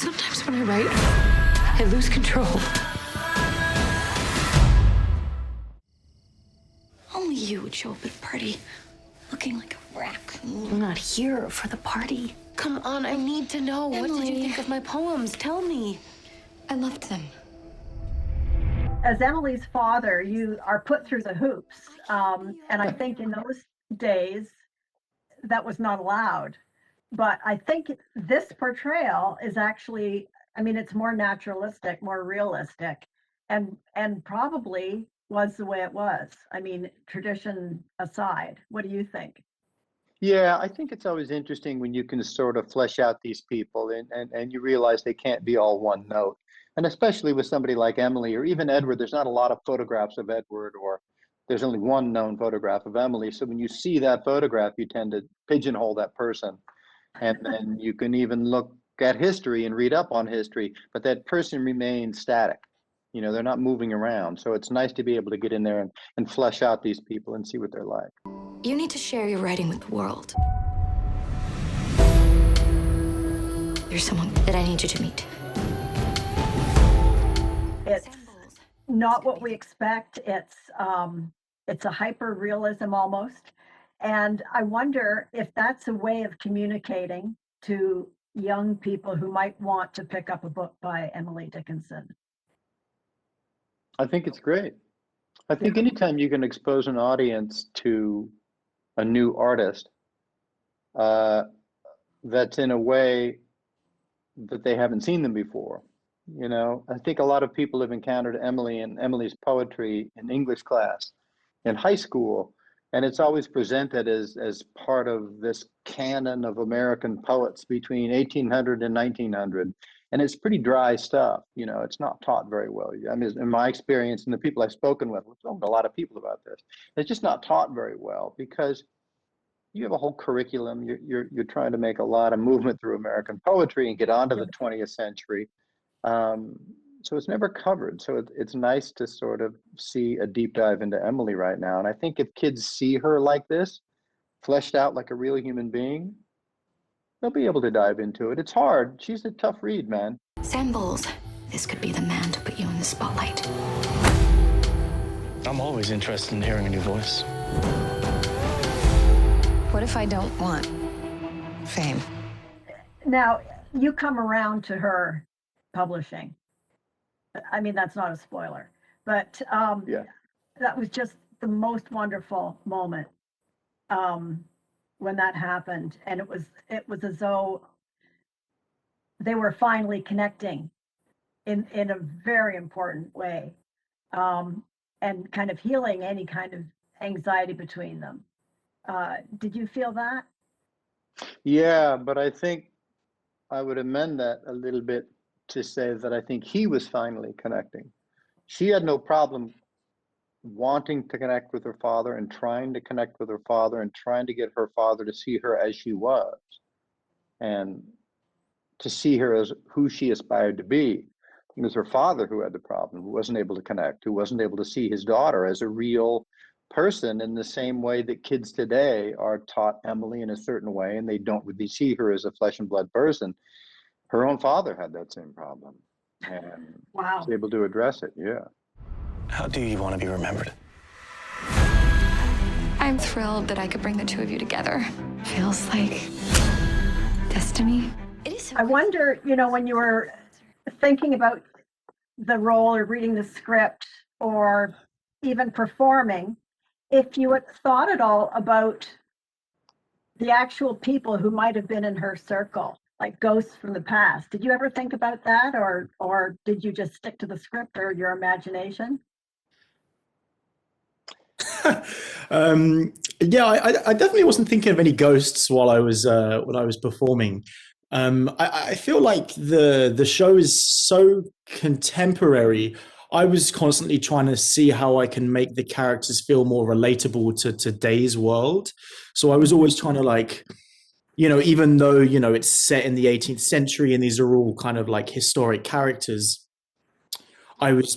Sometimes when I write, I lose control. Only you would show up at a party looking like a raccoon. I'm not here for the party. Come on, I need to know. What did you think of my poems? Tell me. I loved them. As Emily's father, you are put through the hoops. And I think in those days, that was not allowed. But I think this portrayal is actually, I mean, it's more naturalistic, more realistic, and probably was the way it was. I mean, tradition aside, what do you think? Yeah, I think it's always interesting when you can sort of flesh out these people and you realize they can't be all one note. And especially with somebody like Emily or even Edward, there's not a lot of photographs of Edward, or there's only one known photograph of Emily. So when you see that photograph, you tend to pigeonhole that person. And then you can even look at history and read up on history, but that person remains static. You know, they're not moving around. So it's nice to be able to get in there and flesh out these people and see what they're like. You need to share your writing with the world. There's someone that I need you to meet. It's not what we expect. It's a hyper realism almost. And I wonder if that's a way of communicating to young people who might want to pick up a book by Emily Dickinson. I think it's great. I think anytime you can expose an audience to a new artist that's in a way that they haven't seen them before. You know, I think a lot of people have encountered Emily and Emily's poetry in English class, in high school, and it's always presented as part of this canon of American poets between 1800 and 1900. And it's pretty dry stuff. You know, it's not taught very well. I mean, in my experience and the people I've spoken with, we've spoken to a lot of people about this, it's just not taught very well because you have a whole curriculum. You're trying to make a lot of movement through American poetry and get onto the 20th century. So it's never covered. So it's nice to sort of see a deep dive into Emily right now. And I think if kids see her like this, fleshed out like a real human being, they'll be able to dive into it. It's hard. She's a tough read, man. Sam Bowles, this could be the man to put you in the spotlight. I'm always interested in hearing a new voice. What if I don't want fame? Now, you come around to her publishing. I mean, that's not a spoiler, but Yeah. that was just the most wonderful moment when that happened. And it was as though they were finally connecting in a very important way, and kind of healing any kind of anxiety between them. Did you feel that? Yeah, but I think I would amend that a little bit to say that I think he was finally connecting. She had no problem wanting to connect with her father and trying to connect with her father and trying to get her father to see her as she was and to see her as who she aspired to be. It was her father who had the problem, who wasn't able to connect, who wasn't able to see his daughter as a real person in the same way that kids today are taught Emily in a certain way and they don't really see her as a flesh and blood person. Her own father had that same problem and Wow. was able to address it. Yeah. How do you want to be remembered? I'm thrilled that I could bring the two of you together. Feels like destiny. It is. I wonder, when you were thinking about the role or reading the script or even performing, if you had thought at all about the actual people who might have been in her circle, like ghosts from the past. Did you ever think about that, or did you just stick to the script or your imagination? Yeah, I definitely wasn't thinking of any ghosts while I was performing. I feel like the show is so contemporary. I was constantly trying to see how I can make the characters feel more relatable to today's world. So I was always trying to even though, it's set in the 18th century and these are all kind of like historic characters,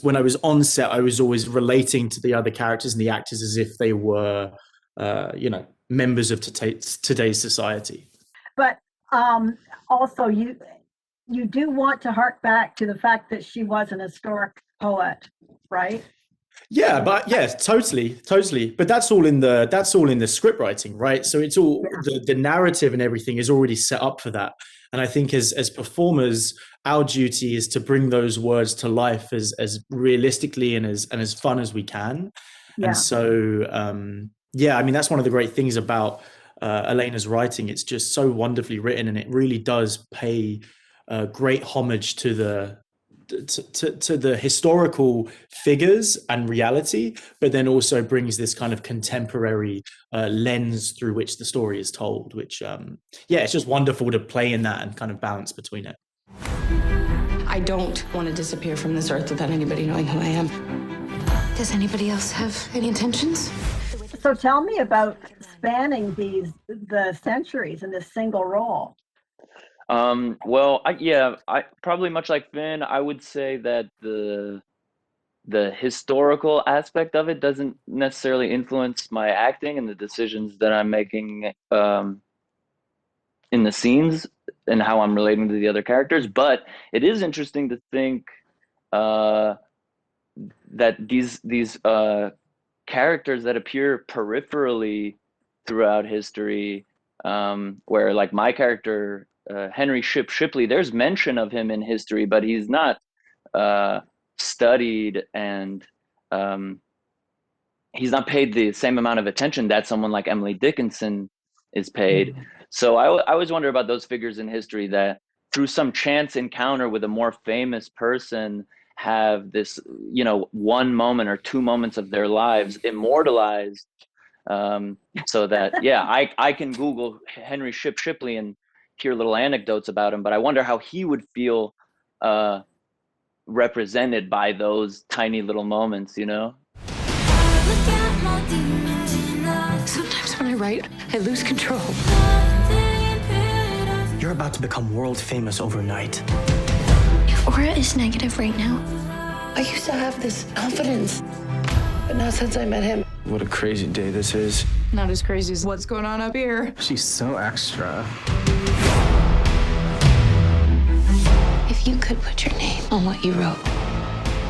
when I was on set, I was always relating to the other characters and the actors as if they were, members of today's society. But also you do want to hark back to the fact that she was an historic poet, right? Yeah, but yeah, totally. But that's all in the script writing, right? So it's all the narrative and everything is already set up for that. And I think as performers, our duty is to bring those words to life as realistically and as fun as we can. Yeah. And so yeah, I mean that's one of the great things about Elena's writing. It's just so wonderfully written, and it really does pay great homage to the historical figures and reality, but then also brings this kind of contemporary lens through which the story is told, which yeah, it's just wonderful to play in that and kind of balance between it. I don't want to disappear from this earth without anybody knowing who I am. Does anybody else have any intentions? So tell me about spanning the centuries in this single role. Well, I probably much like Finn, I would say that the historical aspect of it doesn't necessarily influence my acting and the decisions that I'm making in the scenes and how I'm relating to the other characters. But it is interesting to think that these characters that appear peripherally throughout history, where like my character, Henry Shipley, there's mention of him in history, but he's not studied, and he's not paid the same amount of attention that someone like Emily Dickinson is paid. So I always wonder about those figures in history that through some chance encounter with a more famous person have this, you know, one moment or two moments of their lives immortalized, so that, yeah, I can Google Henry Shipley and hear little anecdotes about him, but I wonder how he would feel represented by those tiny little moments, you know? Sometimes when I write, I lose control. You're about to become world famous overnight. If aura is negative right now, I used to have this confidence, but now since I met him, What a crazy day this is. not as crazy as what's going on up here. She's so extra. if you could put your name on what you wrote,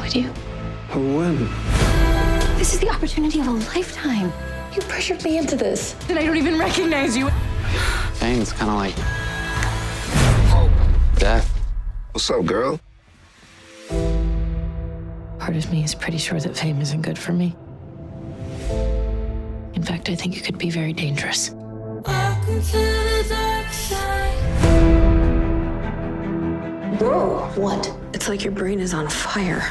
would you? Who wouldn't? This is the opportunity of a lifetime. You pressured me into this, and I don't even recognize you. Fame's kind of like death. What's up, girl? Part of me is pretty sure that fame isn't good for me. In fact, I think it could be very dangerous. Welcome to the dark side. Whoa, what? It's like your brain is on fire.